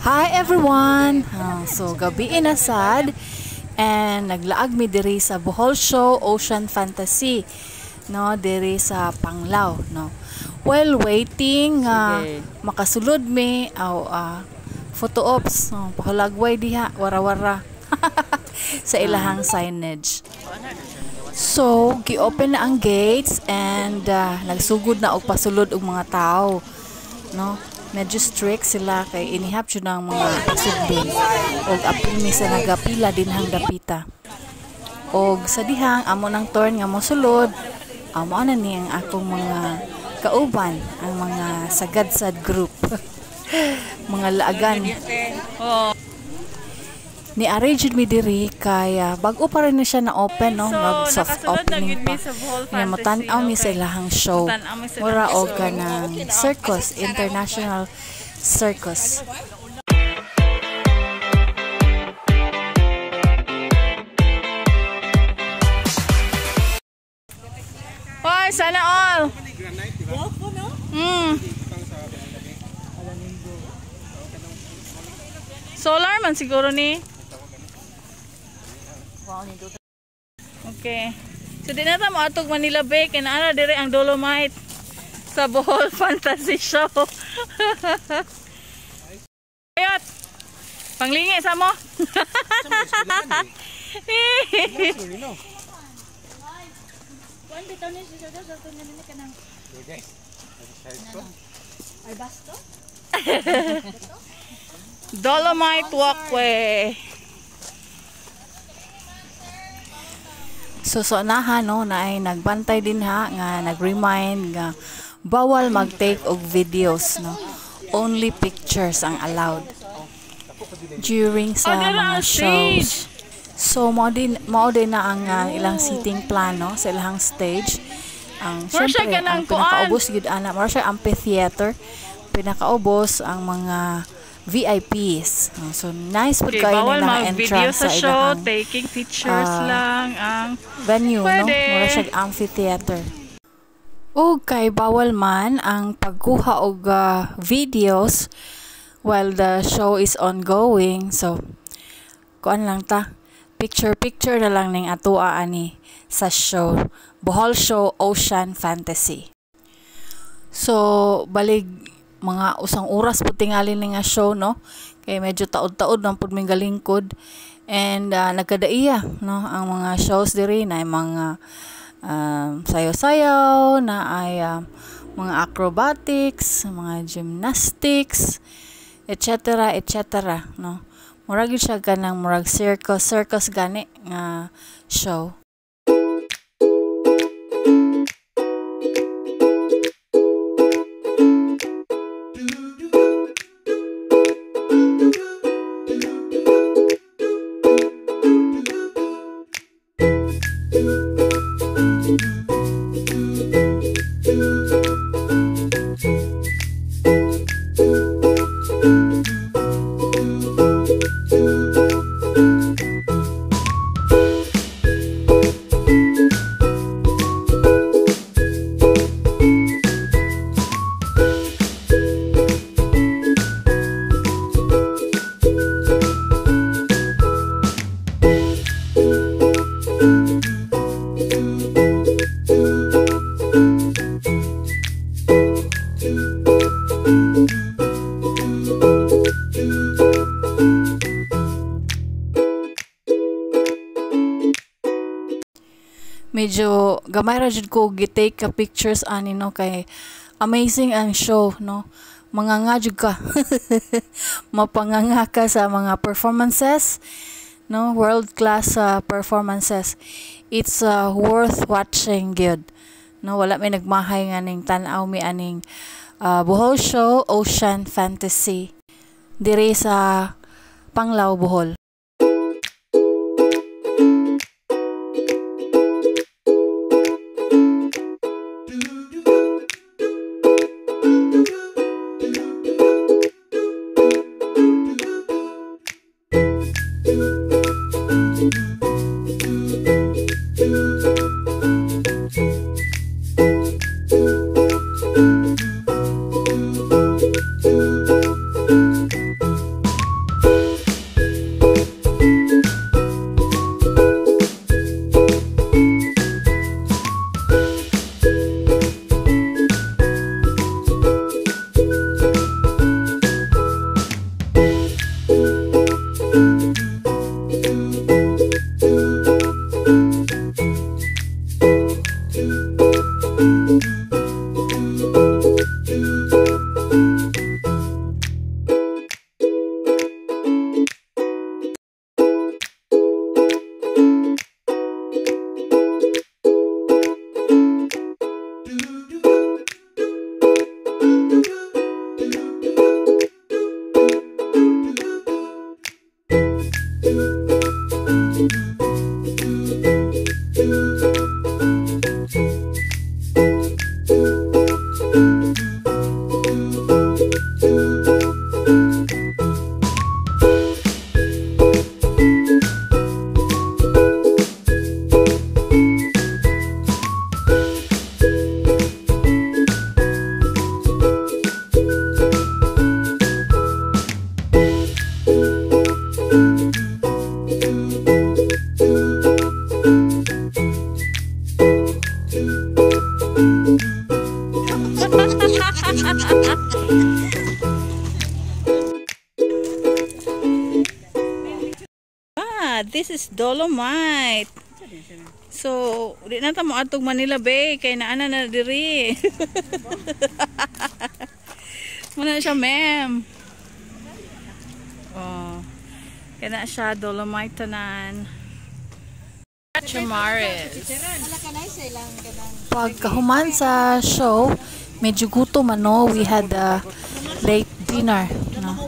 Hi everyone! So gabi inasad and naglaag mi diri sa Bohol Show Ocean Fantasy no diri sa Panglao no. While waiting makasulod mi photo ops pahalagway diha wara-wara sa ilahang signage. So gi-open na ang gates and nagsugod na og pasulod og mga tao no. Medyo strict sila kay inihap jud ang mga pasudlon og apil mi sa nagapila dinhang dapita. Og sa dihang amo nang turn nga mosulod, amo na ni ang akong mga kauban, ang mga sagad-sad group. Mga laagan. Ni ari jud mi diri kay bag-o pa rin na siya na open no, mag soft opening pa. Nga matan-aw mi sa ilahang show. Mura og kanang circus, international circus. Hoy, sana all. Solar man siguro ni. Okay. So di na ta mo atog Manila Bay kay ana dire ang Dolomite sa Bohol Fantasy Show. Ayot. Panglingi sa mo. Kuan bitaw ni sa sa ni kanang. Ay basto? Dolomite walkway. So naha no na ay nagbantay din ha nga nag-remind nga bawal mag-take og videos no. Only pictures ang allowed during sa mga shows. So mao din na ang ilang seating plan no sa ilang stage. Ang syempre ang pinakaubos gid ana mao siya amphitheater. Pinakaubos ang mga VIPs. So nice pud kayo na entrance sa show, taking pictures lang ang venue no, mura siya amphitheater. Og kay bawal man ang pagkuha og videos while the show is ongoing. So kuan lang ta, picture na lang ning atoa ani sa show, Bohol Show Ocean Fantasy. So balig mga usang oras po tingali nga show no kay medyo taod-taod man pud ming galingkod and nagkadaiya no ang mga shows diri na mga sayaw-sayaw na ay mga acrobatics, mga gymnastics, etc. no. Murag siya ganang murag circus gani nga show. Medyo gamay ra jud ko gi-take ka pictures ani no kay amazing ang show no. Manganga jud ka. Mapanganga ka sa mga performances no, world class performances. It's worth watching good. No, wala may nagmahay nga ning tan-aw mi aning Bohol Show Ocean Fantasy diri sa Panglao, Bohol. this is dolomite. So, di na ta mo atog Manila Bay kay naana na diri. Muna siya, ma'am. Oh. Kaya na siya dolomite tanan. Chamares. Pagkahuman sa show, medyo gutom ano, we had a late dinner, no?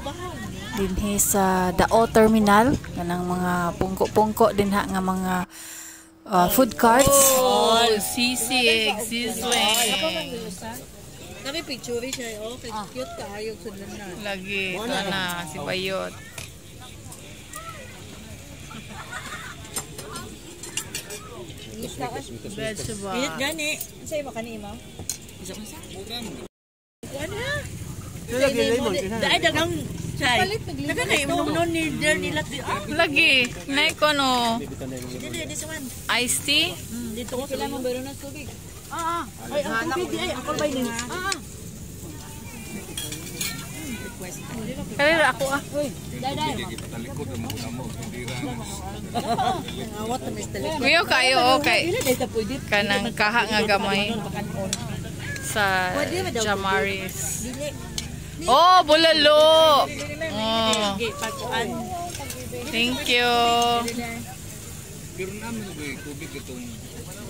Dinhi sa Dao Terminal, kanang mga pungko-pungko din ha nga mga food carts. Oh, sisig, sizzling. Kami picture siya, oh, cute kaayog sudlan na. Lagi, ito na, si Bayot. Vegetable. Init gani. Sa'yo ba kani, Imaw? Ano na? Dahil dagang chay. Nagkakay mo nun ni Del nilat di. Lagi, naiko no. This one. Iced tea? Dito ko sila mo bero na tubig. Ay, ang tubig ay ako bay nila. Kaya ako Uy, dai. Awat na Mr. Lee. Kuya kayo okay. Kanang kaha nga gamay sa Jamaris. Oh, bulalo. Oh. Thank you.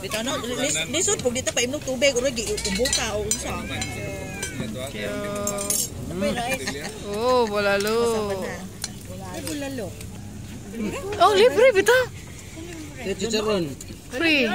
Bitaw no, lisod pug dito pa imnog tubig uro gi ubuka o unsa. Thank you. Oh, bulalo. Ay bulalo. Oh, libre bitaw. Chicharon. Free.